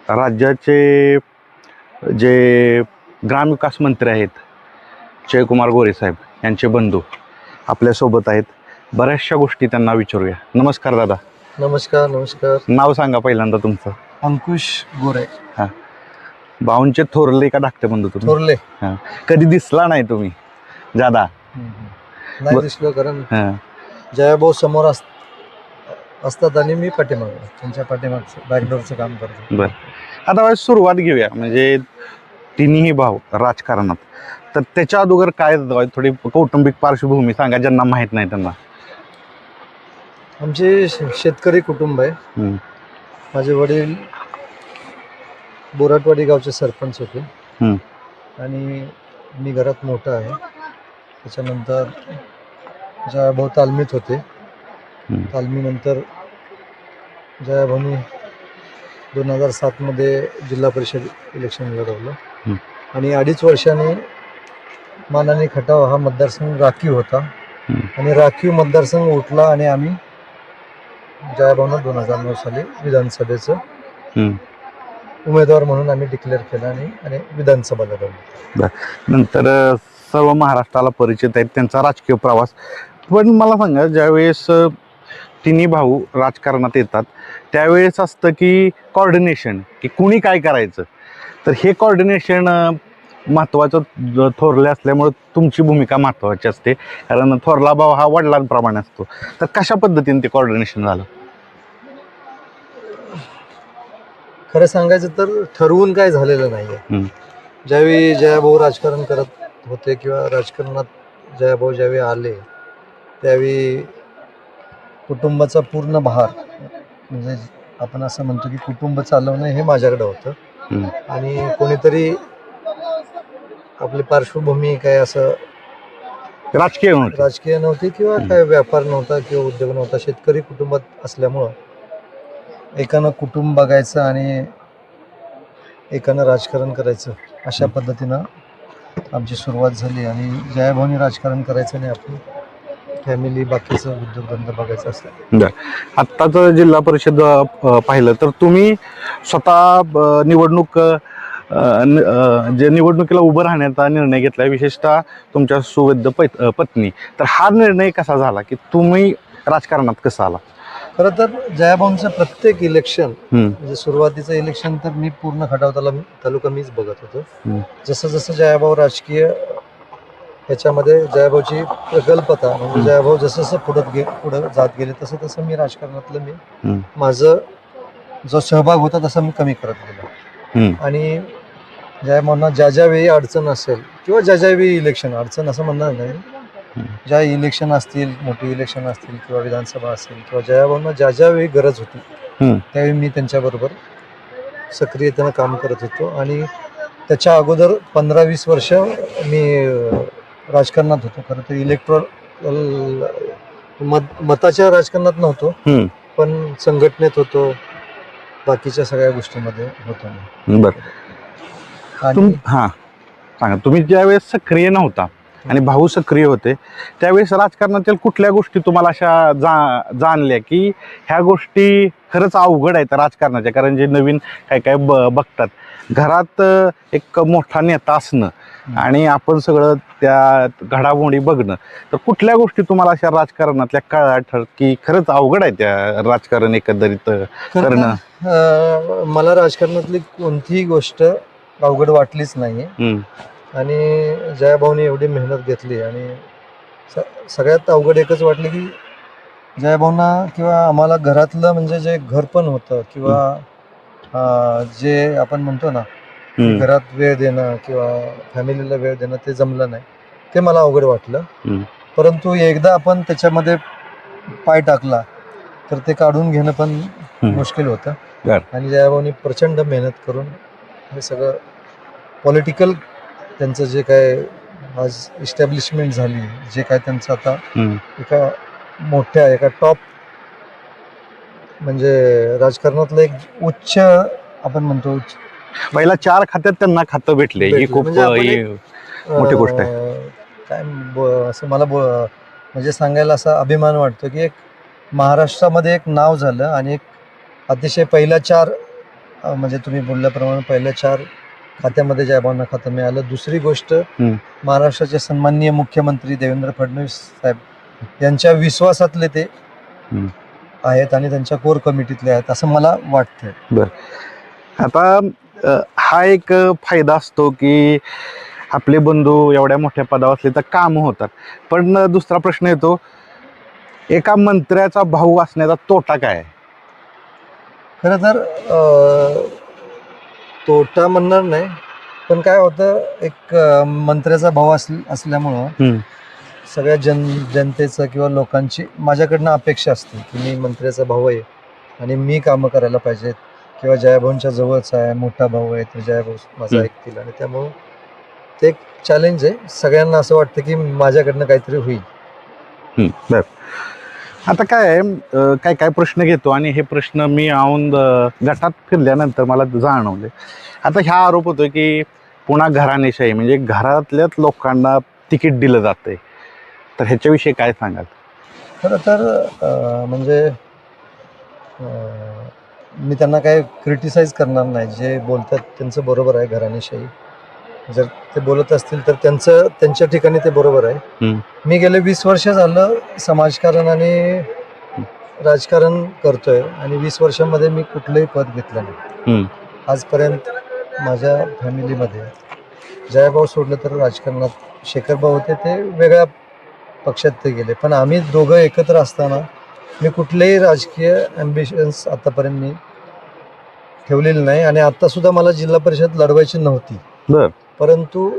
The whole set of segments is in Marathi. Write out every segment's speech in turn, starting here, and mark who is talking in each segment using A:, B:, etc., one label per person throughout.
A: राज्याचे जे ग्रामविकास मंत्री आहेत जयकुमार गोरे साहेब यांचे बंधू आपल्यासोबत आहेत. बऱ्याचशा गोष्टी त्यांना विचारूया. नमस्कार दादा.
B: नमस्कार. नमस्कार.
A: नाव सांगा पहिल्यांदा तुमचं.
B: अंकुश गोरे.
A: हां, भाऊंचे थोरले का धाकटे बंधू तुम्ही?
B: थोरले.
A: हां, कधी दिसला नाही तुम्ही दादा?
B: नाही दिसलो, कारण
A: हां,
B: जयाभाऊ समोर असतात आणि मी पाठीमागं, त्यांच्या पाठीमागचं बॅकडोरचं काम करतो.
A: बरं. आता सुरुवात घेऊया. म्हणजे तिन्ही भाऊ राजकारणात, तर त्याच्या अगोदर काय थोडी कौटुंबिक पार्श्वभूमी सांगा ज्यांना माहीत नाही त्यांना.
B: आमचे शेतकरी कुटुंब आहे. माझे वडील बोराटवाडी गावचे सरपंच होते आणि मी घरात मोठा आहे. त्याच्यानंतर जयाभाऊ तालमीत होते. तालमीनंतर जयाभाऊनी 2007 मध्ये जिल्हा परिषद इलेक्शन लढवलं आणि 2.5 वर्षांनी मानानी खटाव हा मतदारसंघ राखीव होता आणि राखीव मतदारसंघ उठला आणि आम्ही जयाभाऊंना 2009 साली विधानसभेचं उमेदवार म्हणून आम्ही डिक्लेअर केलं आणि विधानसभा लढवली.
A: नंतर सर्व महाराष्ट्राला परिचित आहेत त्यांचा राजकीय प्रवास. पण मला सांगा, ज्यावेळेस तिन्ही भाऊ राजकारणात येतात त्यावेळेस असतं की कॉर्डिनेशन, की कुणी काय करायचं. तर हे कॉर्डिनेशन महत्त्वाचं थोरले असल्यामुळे तुमची भूमिका महत्त्वाची असते, कारण थोरला भाऊ हा वडिलांप्रमाणे असतो. तर कशा पद्धतीने ते कॉर्डिनेशन झालं?
B: खरं सांगायचं तर ठरवून काय झालेलं नाही आहे. ज्यावेळी जयाभाऊ राजकारण करत होते किंवा राजकारणात जयाभाऊ ज्यावेळी आले त्यावेळी कुटुंबाचा पूर्ण भार, म्हणजे आपण असं म्हणतो की कुटुंब चालवणं हे माझ्याकडे होतं आणि कोणीतरी आपली पार्श्वभूमी काय असं राजकीय नव्हती किंवा काय व्यापार नव्हता किंवा उद्योग नव्हता. शेतकरी कुटुंबात असल्यामुळं एकानं कुटुंब बघायचं आणि एकानं राजकारण करायचं, अशा पद्धतीनं आमची सुरुवात झाली आणि जयाभाऊनी राजकारण करायचं आणि आपली फॅमिली बाकीचं उद्योगधंदा बघायचं असतं.
A: आत्ताचं जिल्हा परिषद पाहिलं तर तुम्ही स्वतः निवडणूक जे निवडणुकीला उभं राहण्याचा निर्णय घेतला, विशेषतः तुमच्या सुवृद्ध पत्नी. तर हा निर्णय कसा झाला की तुम्ही राजकारणात कसा आला?
B: खरं तर जयाभाऊंचं प्रत्येक इलेक्शन, म्हणजे सुरुवातीचं इलेक्शन तर मी पूर्ण खटाव तालुका मीच बघत होतो. जसं जसं जयाभाऊ राजकीय ह्याच्यामध्ये जयाभाऊची प्रगल्भता, म्हणजे जयाभाऊ जसं जसं पुढं जात गेले तसं तसं मी राजकारणातलं मी माझं जो सहभाग होता तसा मी कमी करत गेलो. आणि जयाभाऊंना ज्या ज्यावेळी अडचण असेल किंवा ज्या ज्यावेळी इलेक्शन, अडचण असं म्हणणार नाही, ज्या इलेक्शन असतील, मोठी इलेक्शन असतील किंवा विधानसभा असेल किंवा जयाभाऊंना ज्या ज्यावेळी गरज होती त्यावेळी मी त्यांच्याबरोबर सक्रियतेनं काम करत होतो. आणि त्याच्या अगोदर 15-20 वर्ष मी राजकारणात होतो. खरं तर इलेक्ट्रॉल मताच्या राजकारणात नव्हतो, पण संघटनेत होतो, बाकीच्या सगळ्या गोष्टींमध्ये होतो.
A: बरं. हां सांगा, तुम्ही ज्यावेळेस सक्रिय नव्हता आणि भाऊ सक्रिय होते त्यावेळेस राजकारणातील कुठल्या गोष्टी तुम्हाला अशा जाणल्या की ह्या गोष्टी खरंच अवघड आहेत राजकारणाच्या? कारण जे नवीन काय काय बघतात, घरात एक मोठा नेता असणं आणि आपण सगळं त्या घडामोडी बघणं, तर कुठल्या गोष्टी तुम्हाला अशा राजकारणातल्या कळल्या की खरंच अवघड आहे त्या राजकारण एकंदरीत करणं?
B: मला राजकारणातली कोणतीही गोष्ट अवघड वाटलीच नाही आणि जयाभाऊने एवढी मेहनत घेतली आणि सगळ्यात अवघड एकच वाटली की जयाभाऊंना किंवा आम्हाला घरातलं, म्हणजे जे घर पण होतं किंवा जे आपण म्हणतो ना घरात वेळ देणं किंवा फॅमिलीला वेळ देणं, ते जमलं नाही. ते मला अवघड वाटलं. परंतु एकदा आपण त्याच्यामध्ये पाय टाकला तर ते काढून घेणं पण मुश्किल होतं आणि जयाभाऊंनी प्रचंड मेहनत करून हे सगळं पॉलिटिकल त्यांचं जे काय आज इस्टॅब्लिशमेंट झाली, जे काय त्यांचं आता एका मोठ्या एका टॉप, म्हणजे राजकारणातलं एक उच्च आपण म्हणतो,
A: पहिला 4 खात्यात त्यांना खातं भेटले, ही खूप मोठी गोष्ट आहे.
B: काय असं मला म्हणजे सांगायला असा अभिमान वाटतो की एक महाराष्ट्रामध्ये एक नाव झालं आणि एक अतिशय पहिल्या 4 म्हणजे तुम्ही बोलल्याप्रमाणे पहिल्या 4 खात्यामध्ये जयाभावांना खातं मिळालं. दुसरी गोष्ट, महाराष्ट्राचे सन्माननीय मुख्यमंत्री देवेंद्र फडणवीस साहेब यांच्या विश्वासातले ते आहेत आणि त्यांच्या कोर कमिटीतले आहेत असं मला वाटतंय.
A: आता हा एक फायदा असतो की आपले बंधू एवढ्या मोठ्या पदावर असले तर काम होतात. पण दुसरा प्रश्न येतो, एका मंत्र्याचा भाऊ असण्याचा तोटा काय आहे?
B: खरं तर तोटा म्हणणार नाही, पण काय होतं, एक मंत्र्याचा भाव असल्यामुळं सगळ्या जनतेचं किंवा लोकांची माझ्याकडनं अपेक्षा असते की मी मंत्र्याचा भाऊ आहे आणि मी कामं करायला पाहिजेत, किंवा जयाभाऊंच्या जवळचा आहे, मोठा भाऊ आहे, तर जयाभाऊ माझं ऐकतील. आणि त्यामुळं ते एक चॅलेंज आहे. सगळ्यांना असं वाटतं की माझ्याकडनं काहीतरी होईल.
A: बर, आता काय आहे, काय काय प्रश्न घेतो आणि हे प्रश्न मी औंध गटात फिरल्यानंतर मला जाणवले. आता ह्या आरोप होतोय की पुन्हा घराणेशाही, म्हणजे घरातल्याच लोकांना तिकीट दिलं जातंय, तर ह्याच्याविषयी काय सांगाल?
B: खरं तर म्हणजे मी त्यांना काय क्रिटिसाइज करणार नाही. जे बोलतात त्यांचं बरोबर आहे, घराणेशाही. जर ते बोलत असतील तर त्यांच्या ठिकाणी ते बरोबर आहे. मी गेले 20 वर्ष झालं समाजकारण आणि राजकारण करतोय आणि 20 वर्षांमध्ये मी कुठलंही पद घेतलं नाही. आजपर्यंत माझ्या फॅमिलीमध्ये जयाभाऊ सोडलं तर राजकारणात शेखरभाऊ होते, ते वेगळ्या पक्षात ते गेले. पण आम्ही दोघं एकत्र असताना मी कुठलेही राजकीय ॲम्बिशन्स आतापर्यंत मी ठेवलेली नाही. आणि आत्तासुद्धा मला जिल्हा परिषद लढवायची नव्हती. परंतु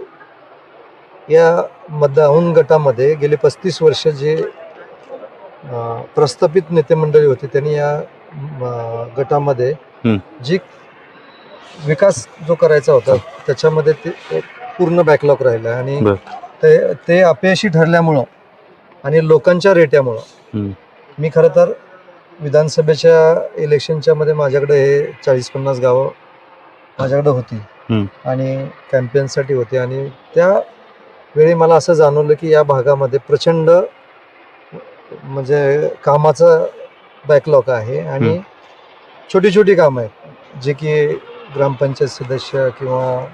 B: या औंध गटामध्ये गेले 35 वर्ष जे प्रस्थापित नेते मंडळी होते त्यांनी या गटामध्ये जी विकास जो करायचा होता त्याच्यामध्ये ते पूर्ण बॅकलॉग राहिला. आणि ते अपयशी ठरल्यामुळं आणि लोकांच्या रेट्यामुळं मी खरं तर विधानसभेच्या इलेक्शनच्या मध्ये माझ्याकडे हे 40-50 गावं माझ्याकडे होती आणि कॅम्पेनसाठी होती. आणि त्यावेळी मला असं जाणवलं की या भागामध्ये प्रचंड म्हणजे कामाचं बॅकलॉग आहे आणि छोटी छोटी कामं आहेत जे की ग्रामपंचायत सदस्य किंवा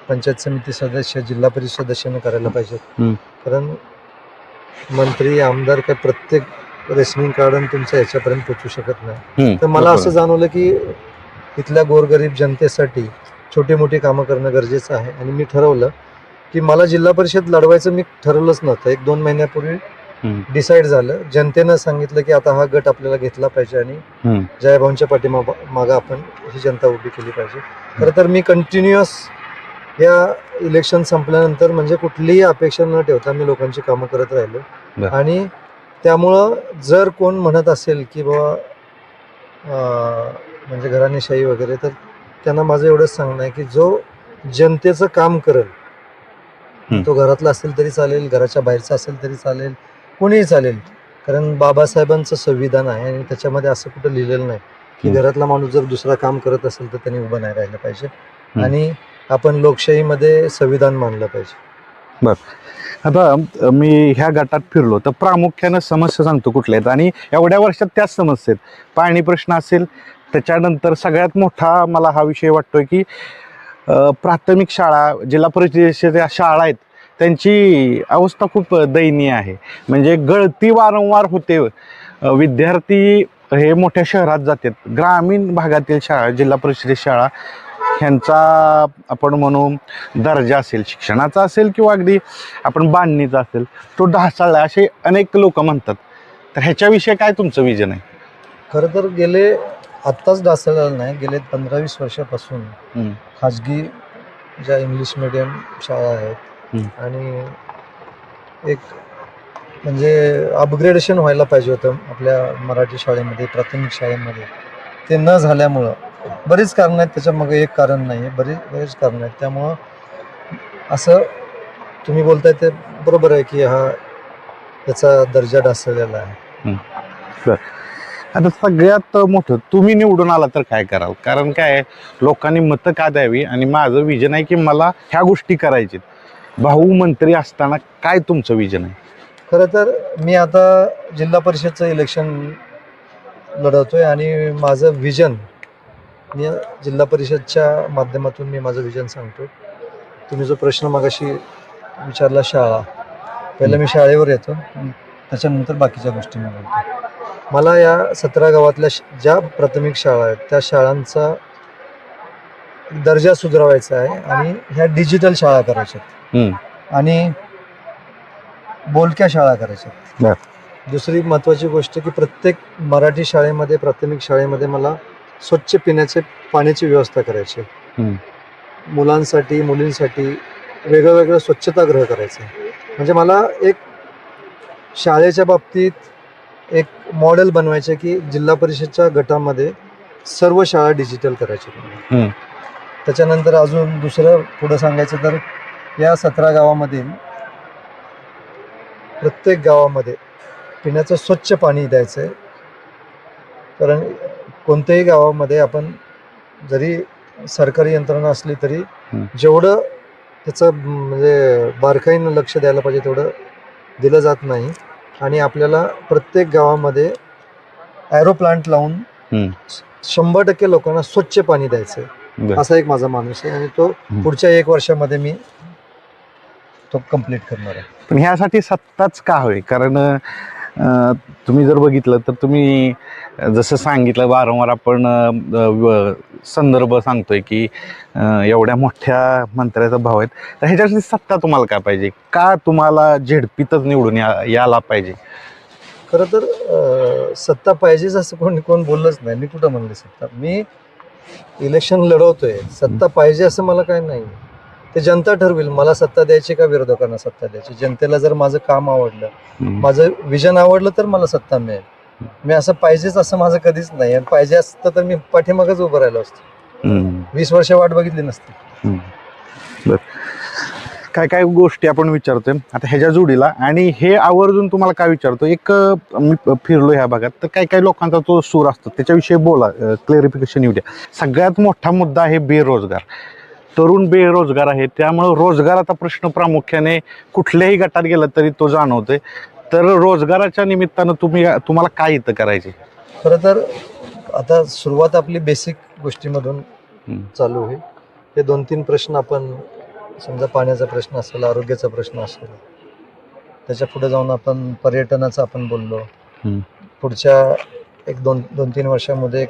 B: पंचायत समिती सदस्य, जिल्हा परिषद सदस्याने करायला पाहिजेत. कारण मंत्री आमदार काय प्रत्येक रेशनिंग कार्ड तुमच्या ह्याच्यापर्यंत पोचू शकत नाही. तर मला असं जाणवलं की इथल्या गोरगरीब जनतेसाठी छोटी मोठी कामं करणं गरजेचं आहे. आणि मी ठरवलं की मला जिल्हा परिषद लढवायचं मी ठरवलंच नव्हतं. 1-2 महिन्यापूर्वी डिसाईड झालं. जनतेनं सांगितलं की आता हा गट आपल्याला घेतला पाहिजे आणि जयाभाऊंच्या पाठीमागं आपण ही जनता उभी केली पाहिजे. खरं तर मी कंटिन्युअस या इलेक्शन संपल्यानंतर म्हणजे कुठलीही अपेक्षा न ठेवता मी लोकांची कामं करत राहिलो. आणि त्यामुळं जर कोण म्हणत असेल की बाबा म्हणजे घराणेशाही वगैरे, तर त्यांना माझं एवढंच सांगणं आहे की जो जनतेचं काम करेल, तो घरातला असेल तरी चालेल, घराच्या बाहेरचा असेल तरी चालेल, कोणीही चालेल. कारण बाबासाहेबांचं संविधान आहे आणि त्याच्यामध्ये असं कुठं लिहिलेलं नाही की घरातला माणूस जर दुसरा काम करत असेल तर त्यांनी उभं नाही राहिलं पाहिजे. आणि आपण लोकशाहीमध्ये संविधान मानलं पाहिजे.
A: आता मी ह्या गटात फिरलो तर प्रामुख्यानं समस्या सांगतो कुठल्या आहेत, आणि एवढ्या वर्षात त्याच समस्या आहेत. पाणी प्रश्न असेल, त्याच्यानंतर सगळ्यात मोठा मला हा विषय वाटतोय की प्राथमिक शाळा, जिल्हा परिषदेच्या शाळा आहेत, त्यांची अवस्था खूप दयनीय आहे. म्हणजे गळती वारंवार होते. विद्यार्थी हे मोठ्या शहरात जातात, ग्रामीण भागातील शाळा, जिल्हा परिषदेच्या शाळा ह्यांचा आपण म्हणू दर्जा असेल, शिक्षणाचा असेल किंवा अगदी आपण बांधणीचा असेल, तो ढासळला असे अनेक लोक म्हणतात. तर ह्याच्याविषयी काय तुमचं विजन आहे?
B: खरं तर आत्ताच ढासळलेलं नाही, गेले 15-20 वर्षापासून खाजगी ज्या इंग्लिश मिडियम शाळा आहेत आणि एक म्हणजे अपग्रेडेशन व्हायला पाहिजे होतं आपल्या मराठी शाळेमध्ये, प्राथमिक शाळेमध्ये, ते न झाल्यामुळं बरीच कारणं आहेत. त्याच्यामागे एक कारण नाही आहे, बरेच कारणं आहेत. त्यामुळं असं तुम्ही बोलताय ते बरोबर आहे की त्याचा दर्जा ढासळलेला आहे.
A: आता सगळ्यात मोठं, तुम्ही निवडून आला तर काय कराल? कारण काय, लोकांनी मतं का द्यावी, आणि माझं विजन आहे की मला ह्या गोष्टी करायची. भाऊ मंत्री असताना काय तुमचं विजन आहे?
B: खरं तर मी आता जिल्हा परिषदचं इलेक्शन लढवतोय आणि माझं विजन मी जिल्हा परिषदच्या माध्यमातून मी माझं विजन सांगतो. तुम्ही जो प्रश्न मगाशी विचारला शाळा, पहिलं मी शाळेवर येतो, त्याच्यानंतर बाकीच्या गोष्टी मी बोलतो. मला या 17 गावातल्या ज्या प्राथमिक शाळा आहेत त्या शाळांचा दर्जा सुधारायचा आहे आणि ह्या डिजिटल शाळा करायच्या आणि बोलक्या शाळा करायच्या. दुसरी महत्त्वाची गोष्ट की प्रत्येक मराठी शाळेमध्ये, प्राथमिक शाळेमध्ये मला स्वच्छ पिण्याचे पाण्याची व्यवस्था करायची. मुलांसाठी, मुलींसाठी वेगळं वेगळं स्वच्छतागृह करायचं. म्हणजे मला एक शाळेच्या बाबतीत एक मॉडेल बनवायचं की जिल्हा परिषदच्या गटामध्ये सर्व शाळा डिजिटल करायच्या. त्याच्यानंतर अजून दुसरं पुढं सांगायचं तर या 17 गावामध्ये प्रत्येक गावामध्ये पिण्याचं स्वच्छ पाणी द्यायचं आहे. कारण कोणत्याही गावामध्ये आपण जरी सरकारी यंत्रणा असली तरी जेवढं त्याचं म्हणजे बारकाईनं लक्ष द्यायला पाहिजे तेवढं दिलं जात नाही. आणि आपल्याला प्रत्येक गावामध्ये ॲरो प्लांट लावून 100% लोकांना स्वच्छ पाणी द्यायचं आहे, असा एक माझा माणूस आहे. आणि तो पुढच्या 1 वर्षामध्ये मी तो कंप्लीट करणार आहे.
A: पण ह्यासाठी सत्ताच का हवी? कारण तुम्ही जर बघितलं तर तुम्ही जसं सांगितलं वारंवार आपण संदर्भ सांगतोय की एवढ्या मोठ्या मंत्र्याचा भाव आहेत, तर ह्याच्यासाठी सत्ता तुम्हाला काय पाहिजे? का तुम्हाला झेडपीतच निवडून यायला पाहिजे?
B: खरं तर सत्ता पाहिजेच असं कोण बोललंच नाही. मी कुठं म्हणले सत्ता? मी इलेक्शन लढवतोय, सत्ता पाहिजे असं मला काय नाही. ते जनता ठरवेल मला सत्ता द्यायची का विरोधकांना सत्ता द्यायची. जनतेला जर माझं काम आवडलं, माझं विजन आवडलं तर मला सत्ता मिळेल. मी असं पाहिजेच असं माझं कधीच नाही. आणि पाहिजे असतं तर मी पाठीमागच उभं राहिलो असतो, 20 वर्ष वाट बघितली नसती.
A: काय काय गोष्टी आपण विचारतोय आता ह्याच्या जोडीला. आणि हे आवर्जून तुम्हाला काय विचारतो, एक मी फिरलो ह्या भागात तर काही काही लोकांचा तो सूर असतो, त्याच्याविषयी बोला, क्लॅरिफिकेशन येऊ द्या. सगळ्यात मोठा मुद्दा आहे बेरोजगार. तरुण बेरोजगार आहे, त्यामुळं रोजगाराचा प्रश्न प्रामुख्याने कुठल्याही गटात गेला तरी तो जाणवतोय. तर रोजगाराच्या निमित्तानं तुम्हाला काय इथं करायचे?
B: खरं तर आता सुरुवात आपली बेसिक गोष्टीमधून चालू आहे. हे 2-3 प्रश्न आपण समजा पाण्याचा प्रश्न असेल, आरोग्याचा प्रश्न असेल, त्याच्या पुढे जाऊन आपण पर्यटनाचं आपण बोललो. पुढच्या 2-3 वर्षामध्ये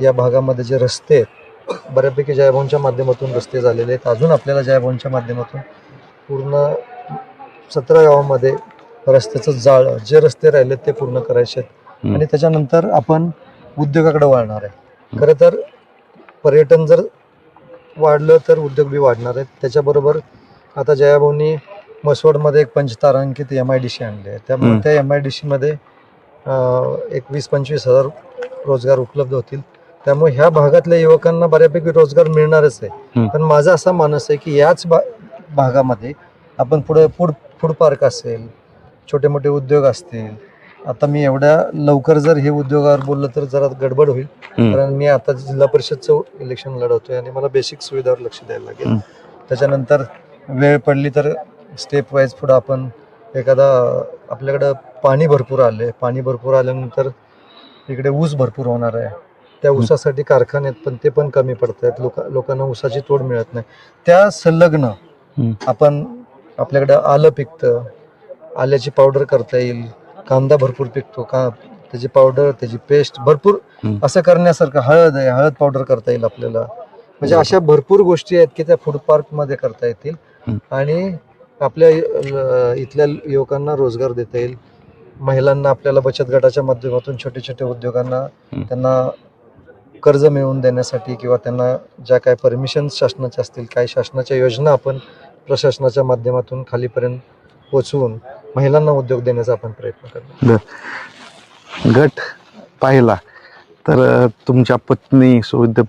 B: या भागामध्ये जे रस्ते आहेत, बऱ्यापैकी जयभवनच्या माध्यमातून रस्ते झालेले आहेत. अजून आपल्याला जयभवनच्या माध्यमातून पूर्ण 17 गावामध्ये रस्त्याचं जाळ, जे रस्ते राहिले ते पूर्ण करायचे आहेत. आणि त्याच्यानंतर आपण उद्योगाकडे वळणार आहे. खरं तर पर्यटन जर वाढलं तर उद्योग बी वाढणार आहेत. त्याच्याबरोबर आता जयाभाऊंनी मसवडमध्ये एक पंचतारांकित MIDC आणले आहे. त्यामुळे त्या MIDCमध्ये एक 20-25 हजार रोजगार उपलब्ध होतील. त्यामुळे ह्या भागातल्या युवकांना बऱ्यापैकी रोजगार मिळणारच आहे. पण माझा असा मानस आहे की याच भागामध्ये आपण पुढे फूड पार्क असेल, छोटे मोठे उद्योग असतील. आता मी एवढ्या लवकर जर हे उद्योगावर बोललं तर जरा गडबड होईल, कारण मी आता जिल्हा परिषदचं इलेक्शन लढवतोय आणि मला बेसिक सुविधावर लक्ष द्यायला लागेल. त्याच्यानंतर वेळ पडली तर स्टेप वाईज पुढं आपण एखादा, आपल्याकडं पाणी भरपूर आल्यानंतर इकडे ऊस भरपूर होणार आहे. त्या ऊसासाठी कारखाने आहेत, पण ते पण कमी पडत आहेत. लोकांना ऊसाची तोड मिळत नाही. त्या संलग्न आपण आपल्याकडं आलं पिकतं, आल्याची पावडर करता येईल. कांदा भरपूर पिकतो, त्याची पावडर, त्याची पेस्ट भरपूर असं करण्यासारखं. हळद आहे, हळद पावडर करता येईल आपल्याला. म्हणजे अशा भरपूर गोष्टी आहेत की त्या फूड पार्कमध्ये करता येतील आणि आपल्या इथल्या युवकांना रोजगार देता येईल. महिलांना आपल्याला बचत गटाच्या माध्यमातून छोटे छोटे उद्योगांना त्यांना कर्ज मिळवून देण्यासाठी किंवा त्यांना ज्या काय परमिशन्स शासनाच्या असतील, काही शासनाच्या योजना आपण प्रशासनाच्या माध्यमातून खालीपर्यंत पोचवून महिलांना उद्योग देण्याचा आपण प्रयत्न करतो.
A: गट पाहिला तर तुमच्या पत्नी, सुविध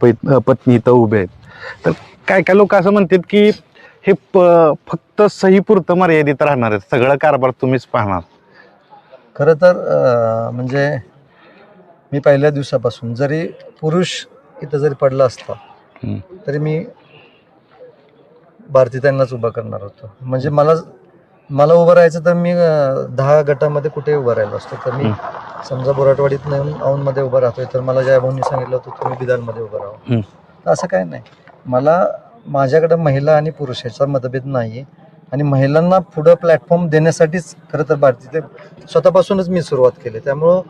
A: पत्नी इथं उभे आहेत. तर काय काय लोक असं म्हणतात की हे फक्त सहीपुरतं मर्यादित राहणार आहे, सगळं कारभार तुम्हीच पाहणार.
B: खरं तर म्हणजे मी पहिल्या दिवसापासून जरी पुरुष इथं जरी पडला असता तरी मी भारतीताईंनाच उभा करणार होतो. म्हणजे मला मला उभं राहायचं तर मी 10 गटामध्ये कुठे उभं राहिलो असतो. तर मी समजा बोराटवाडीत औंधमध्ये उभं राहतोय तर मला जयाभाऊंनी सांगितलं होतं तुम्ही बिदानमध्ये उभं राहा. तर असं काय नाही. मला माझ्याकडे महिला आणि पुरुष याचा मतभेद नाही आणि महिलांना पुढं प्लॅटफॉर्म देण्यासाठीच खरं तर भारतीताई स्वतःपासूनच मी सुरुवात केली. त्यामुळं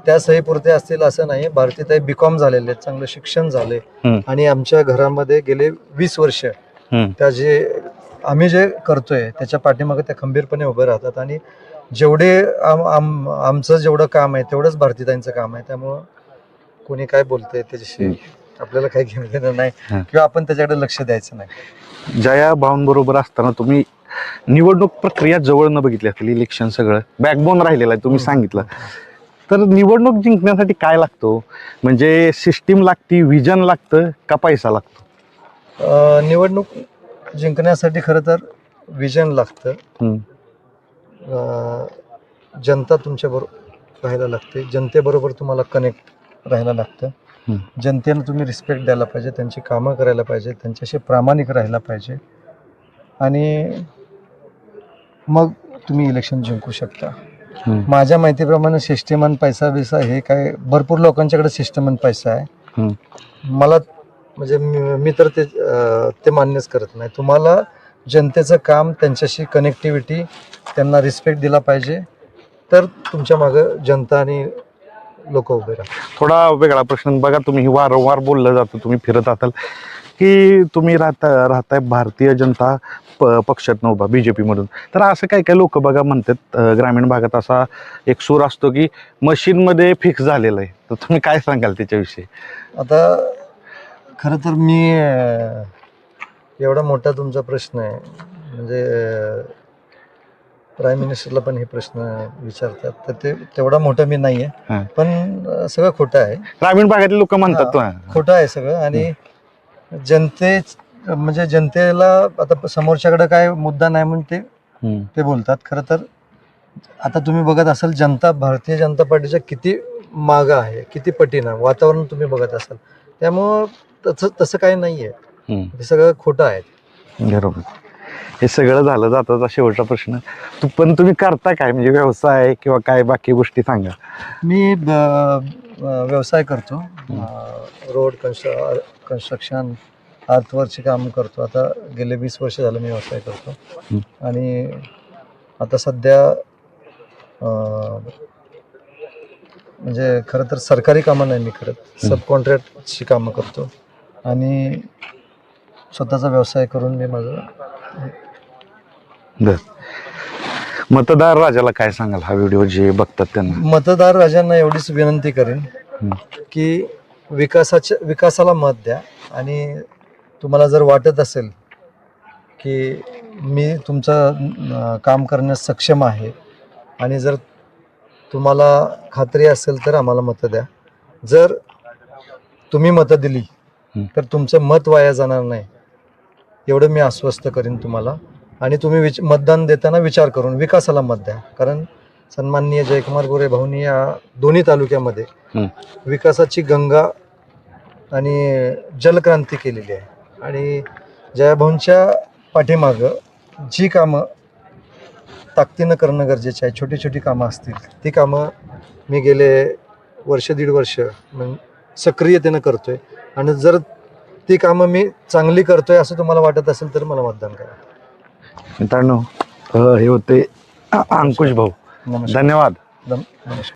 B: त्या सहीपुरते असतील असं नाही. भारतीताई BCom झालेले आहेत, चांगलं शिक्षण झाले आणि आमच्या घरामध्ये गेले 20 वर्ष त्या जे आम्ही जे करतोय त्याच्या पाठीमागे त्या खंबीरपणे उभे राहतात आणि जेवढे आमचं जेवढं काम आहे तेवढंच भारतीताईंचं काम आहे. त्यामुळं कोणी काय बोलतंय त्याच्याशी आपल्याला काही घेणं देणं नाही किंवा आपण त्याच्याकडे लक्ष द्यायचं नाही.
A: जया भाऊंबरोबर असताना तुम्ही निवडणूक प्रक्रिया जवळ न बघितली असतील, इलेक्शन सगळं बॅकबोन राहिलेलं आहे तुम्ही सांगितलं. तर निवडणूक जिंकण्यासाठी काय लागतो? म्हणजे सिस्टीम लागती, विजन लागतं का पैसा लागतो?
B: निवडणूक जिंकण्यासाठी खरं तर विजन लागतं. जनता तुमच्याबरोबर राहायला लागते, जनतेबरोबर तुम्हाला कनेक्ट राहायला लागतं. जनतेनं तुम्ही रिस्पेक्ट द्यायला पाहिजे, त्यांची कामं करायला पाहिजे, त्यांच्याशी प्रामाणिक राहायला पाहिजे आणि मग तुम्ही इलेक्शन जिंकू शकता. माझ्या माहितीप्रमाणे सिस्टमन पैसा बिसा हे काय भरपूर लोकांच्याकडे सिस्टमन पैसा आहे. मला म्हणजे मी तर ते मान्यच करत नाही. तुम्हाला जनतेचं काम, त्यांच्याशी कनेक्टिव्हिटी, त्यांना रिस्पेक्ट दिला पाहिजे तर तुमच्या मागं जनता आणि लोक उभे राहतात.
A: थोडा वेगळा प्रश्न बघा, तुम्ही वारंवार बोललं जातं, तुम्ही फिरत असाल की तुम्ही राहताय भारतीय जनता पक्षातनं उभा BJP मधून. तर असं काय काय लोक बघा म्हणतात, ग्रामीण भागात असा एक सूर असतो की मशीनमध्ये फिक्स झालेलं आहे. तर तुम्ही काय सांगाल त्याच्याविषयी?
B: आता खरं तर मी एवढा मोठा तुमचा प्रश्न आहे, म्हणजे प्राईम मिनिस्टरला पण हे प्रश्न विचारतात, तर ते तेवढा मोठा मी नाही आहे. पण सगळं खोटं आहे.
A: ग्रामीण भागातले लोक म्हणतात
B: खोटं आहे सगळं. आणि म्हणजे जनतेला आता समोरच्याकडे काय मुद्दा नाही म्हणून ते बोलतात. खरं तर आता तुम्ही बघत असाल जनता भारतीय जनता पार्टीच्या किती मागं आहे, किती पटीनं वातावरण तुम्ही बघत असाल. त्यामुळं तसं काही नाही आहे, हे सगळं खोटं आहे.
A: बरोबर. हे सगळं झालं जातं. शेवटचा प्रश्न, पण तुम्ही करता काय, म्हणजे व्यवसाय किंवा काय बाकी गोष्टी सांगा.
B: मी व्यवसाय करतो, रोड कन्स्ट्रक्शन, अर्थवर्कचे काम करतो. आता गेले 20 वर्ष झालं मी व्यवसाय करतो आणि आता सध्या म्हणजे खरं तर सरकारी कामं नाही मी करत, सब कॉन्ट्रॅक्टची कामं करतो आणि स्वतःचा व्यवसाय करून मी माझं.
A: मतदार राजाला काय सांगाल हा व्हिडिओ जे बघतात त्यांना?
B: मतदार राजांना एवढीच विनंती करेन की विकासाला मत द्या आणि तुम्हाला जर वाटत असेल की मी तुमचं काम करण्यास सक्षम आहे आणि जर तुम्हाला खात्री असेल तर आम्हाला मतं द्या. जर तुम्ही मतं दिली तर तुमचं मत वाया जाणार नाही, एवढं मी आश्वस्त करीन तुम्हाला. आणि तुम्ही मतदान देताना विचार करून विकासाला मत द्या, कारण सन्माननीय जयकुमार गोरे भाऊंनी या दोन्ही तालुक्यामध्ये विकासाची गंगा आणि जलक्रांती केलेली आहे. आणि जयाभाऊंच्या पाठीमागं जी कामं ताकदीनं करणं गरजेचं आहे, छोटी छोटी कामं असतील ती कामं मी गेले वर्ष दीड वर्ष सक्रियतेनं करतोय. आणि जर ती कामं मी चांगली करतोय असं तुम्हाला वाटत असेल तर मला मतदान करा.
A: मित्रांनो, हे होते अंकुश भाऊ.
B: नमस्कार.
A: धन्यवाद.
B: नमस्कार.